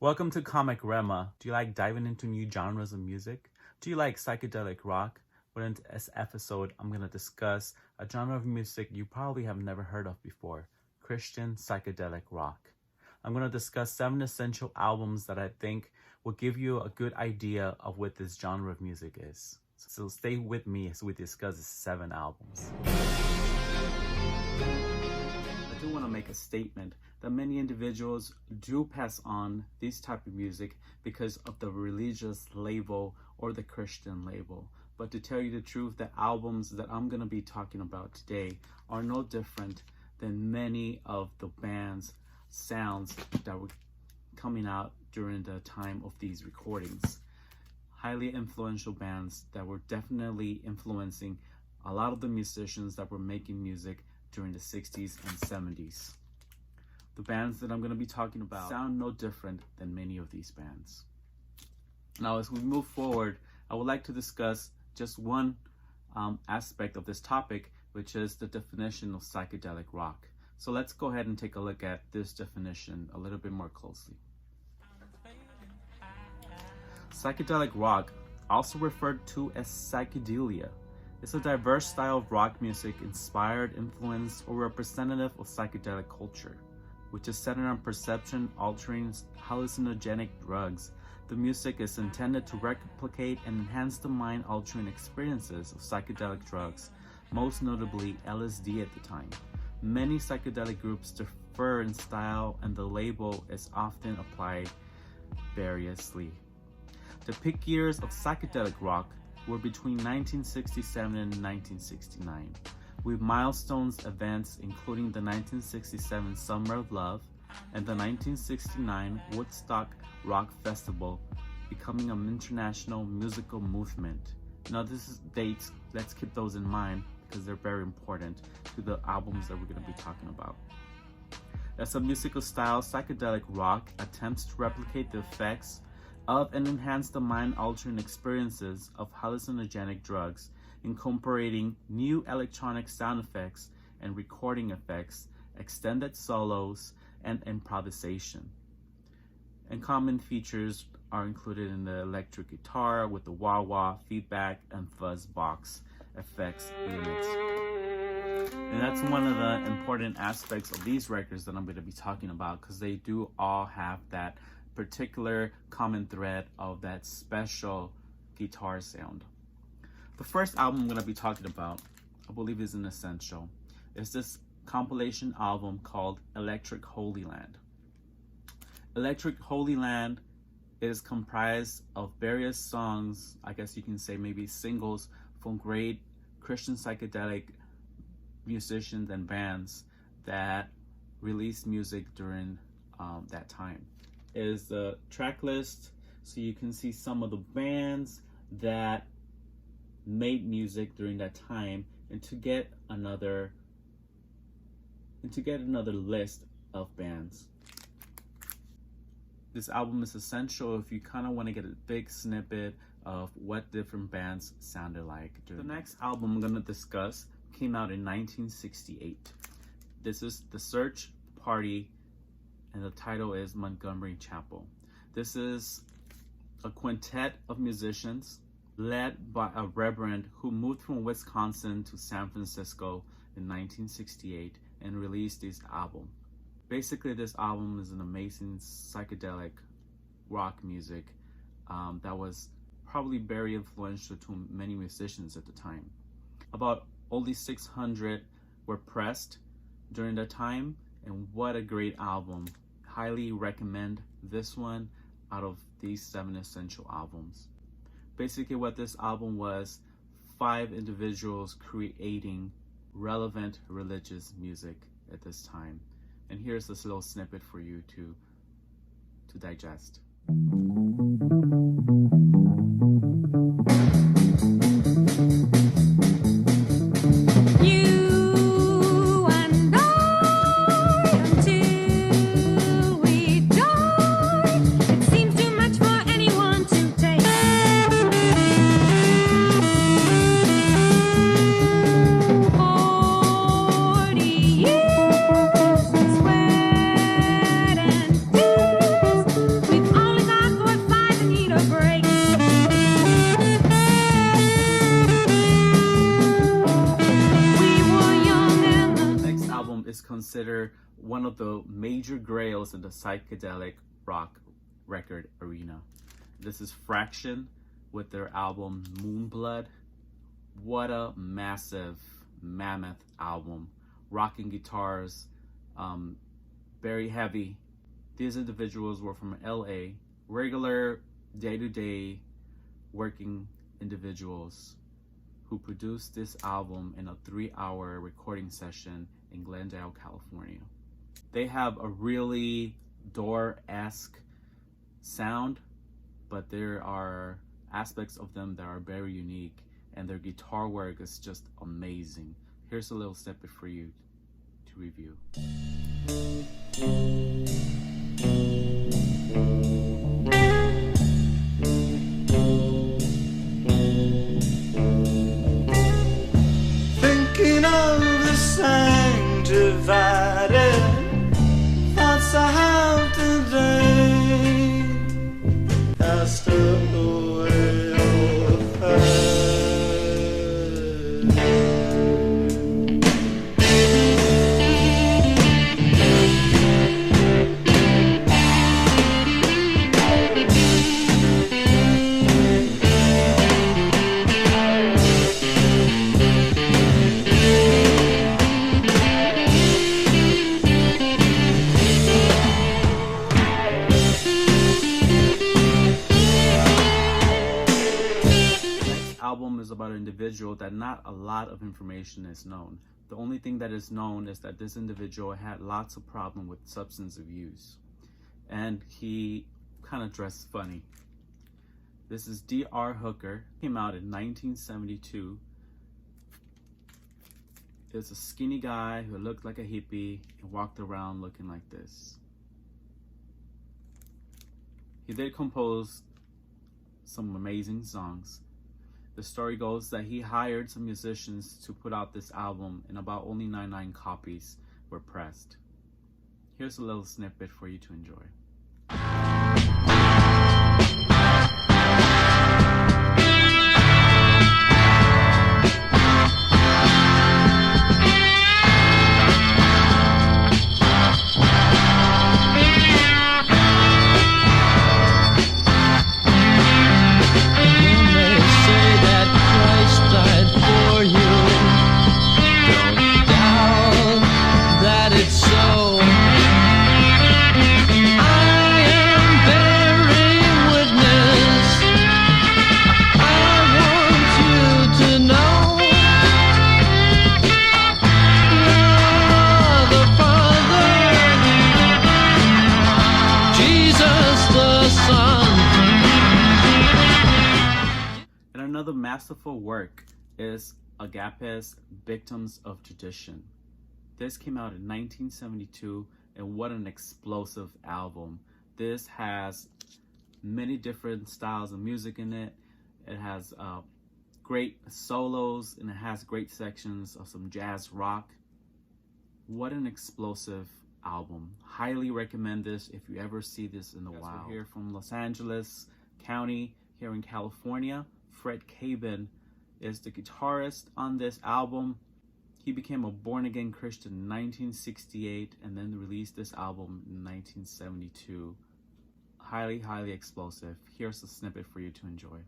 Welcome to Comic Rhema. Do you like diving into new genres of music? Do you like psychedelic rock? Well, in this episode, I'm going to discuss a genre of music you probably have never heard of before, Christian psychedelic rock. I'm going to discuss 7 essential albums that I think will give you a good idea of what this genre of music is. So stay with me as we discuss the 7 albums. I do want to make a statement that many individuals do pass on this type of music because of the religious label or the Christian label. But to tell you the truth, the albums that I'm going to be talking about today are no different than many of the band's sounds that were coming out during the time of these recordings. Highly influential bands that were definitely influencing a lot of the musicians that were making music during the 60s and 70s. The bands that I'm going to be talking about sound no different than many of these bands. Now, as we move forward, I would like to discuss just one aspect of this topic, which is the definition of psychedelic rock. So let's go ahead and take a look at this definition a little bit more closely. Psychedelic rock, also referred to as psychedelia, is a diverse style of rock music inspired, influenced, or representative of psychedelic culture, which is centered on perception-altering hallucinogenic drugs. The music is intended to replicate and enhance the mind-altering experiences of psychedelic drugs, most notably LSD at the time. Many psychedelic groups differ in style, and the label is often applied variously. The peak years of psychedelic rock were between 1967 and 1969, with milestones events including the 1967 Summer of Love and the 1969 Woodstock Rock Festival becoming an international musical movement. Now, this is dates, let's keep those in mind because they're very important to the albums that we're going to be talking about. As a musical style, psychedelic rock attempts to replicate the effects of and enhance the mind-altering experiences of hallucinogenic drugs, incorporating new electronic sound effects and recording effects, extended solos, and improvisation. And common features are included in the electric guitar with the wah-wah, feedback, and fuzz box effects units. And that's one of the important aspects of these records that I'm going to be talking about, because they do all have that particular common thread of that special guitar sound. The first album I'm going to be talking about, I believe is an essential, is this compilation album called Electric Holyland. Electric Holyland is comprised of various songs, I guess you can say maybe singles, from great Christian psychedelic musicians and bands that released music during that time. Is the track list, so you can see some of the bands that made music during that time, and to get another list of bands. This album is essential if you kind of want to get a big snippet of what different bands sounded like. The next album I'm going to discuss came out in 1968. This is The Search Party, and the title is Montgomery Chapel. This is a quintet of musicians led by a reverend who moved from Wisconsin to San Francisco in 1968 and released this album. Basically, this album is an amazing psychedelic rock music that was probably very influential to many musicians at the time. About only 600 were pressed during that time, and what a great album. Highly recommend this one out of these 7 essential albums. Basically what this album was, 5 individuals creating relevant religious music at this time. And here's this little snippet for you to digest. We've one of the major grails in the psychedelic rock record arena. This is Fraction with their album Moonblood. What a massive, mammoth album. Rocking guitars, very heavy. These individuals were from LA, regular day-to-day working individuals who produced this album in a 3-hour recording session in Glendale, California. They have a really Door-esque sound, but there are aspects of them that are very unique, and their guitar work is just amazing. Here's a little snippet for you to review. Thinking of the sanctified thoughts I have today, cast away all fear. Album is about an individual that not a lot of information is known. The only thing that is known is that this individual had lots of problem with substance abuse, and he kind of dressed funny. This is D.R. Hooker. Came out in 1972. It's a skinny guy who looked like a hippie and walked around looking like this. He did compose some amazing songs. The story goes that he hired some musicians to put out this album, and about only 99 copies were pressed. Here's a little snippet for you to enjoy. Another masterful work is Agapē's Victims of Tradition. This came out in 1972, and what an explosive album. This has many different styles of music in it. It has great solos, and it has great sections of some jazz rock. What an explosive album. Highly recommend this if you ever see this in the wild. We're here from Los Angeles County here in California. Fred Cabin is the guitarist on this album. He became a born-again Christian in 1968 and then released this album in 1972. Highly, highly explosive. Here's a snippet for you to enjoy.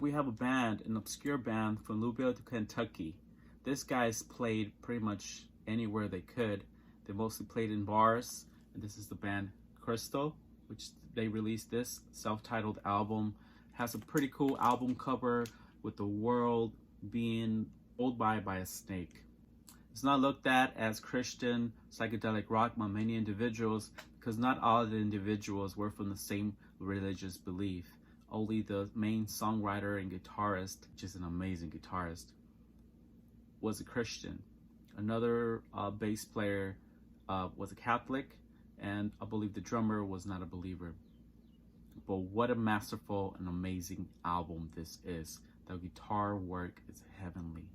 We have a band, an obscure band from Louisville, Kentucky. This guy's played pretty much anywhere they could. They mostly played in bars, and this is the band Crystal, which they released this self-titled album. Has a pretty cool album cover with the world being pulled by a snake. It's not looked at as Christian psychedelic rock by many individuals because not all of the individuals were from the same religious belief. Only the main songwriter and guitarist, which is an amazing guitarist, was a Christian. Another bass player was a Catholic, and I believe the drummer was not a believer. But what a masterful and amazing album this is. The guitar work is heavenly.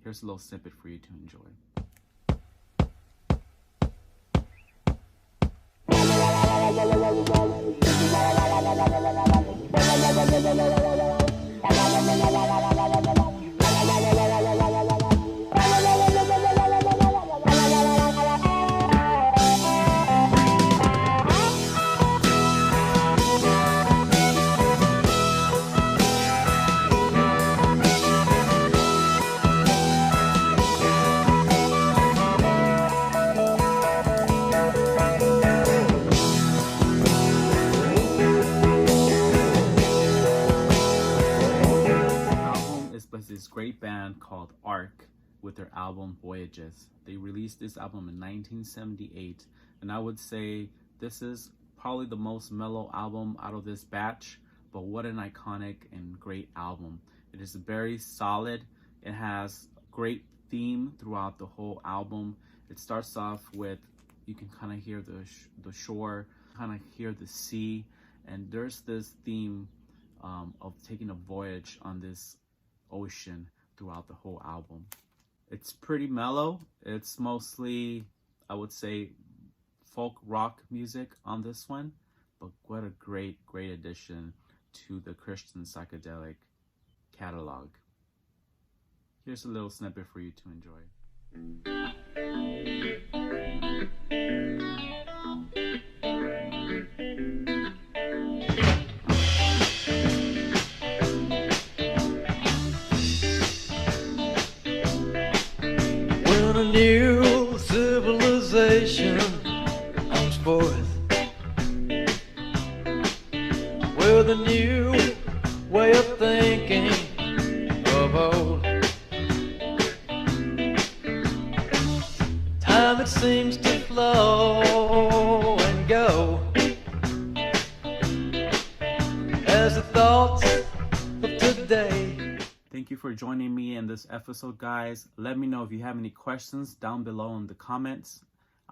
Here's a little snippet for you to enjoy. This great band called Ark with their album Voyages. They released this album in 1978, and I would say this is probably the most mellow album out of this batch, but what an iconic and great album. It is very solid. It has great theme throughout the whole album. It starts off with, you can kind of hear the shore, kind of hear the sea, and there's this theme of taking a voyage on this ocean throughout the whole album. It's pretty mellow. It's mostly, I would say, folk rock music on this one, but what a great addition to the Christian psychedelic catalog. Here's a little snippet for you to enjoy. A new civilization comes forth with a new way of thinking of old. Time, it seems to flow and go as the thoughts of today. Thank you for joining me in this episode, guys. Let me know if you have any questions down below in the comments.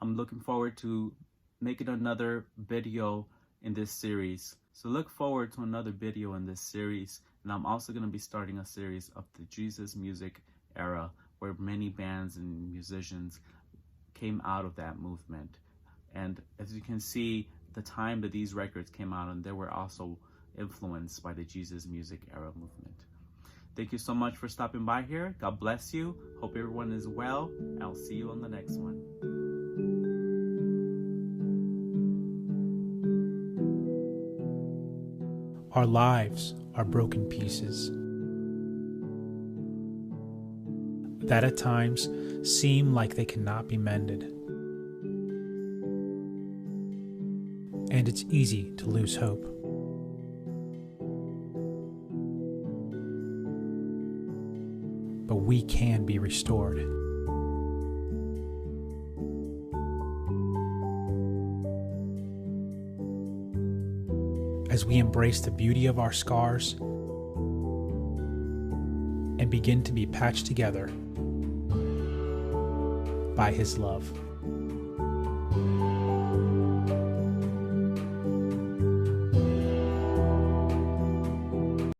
I'm looking forward to making another video in this series. So look forward to another video in this series. And I'm also going to be starting a series of the Jesus music era, where many bands and musicians came out of that movement. And as you can see, the time that these records came out, and they were also influenced by the Jesus music era movement. Thank you so much for stopping by here. God bless you. Hope everyone is well. I'll see you on the next one. Our lives are broken pieces that at times seem like they cannot be mended. And it's easy to lose hope. But we can be restored. As we embrace the beauty of our scars and begin to be patched together by His love.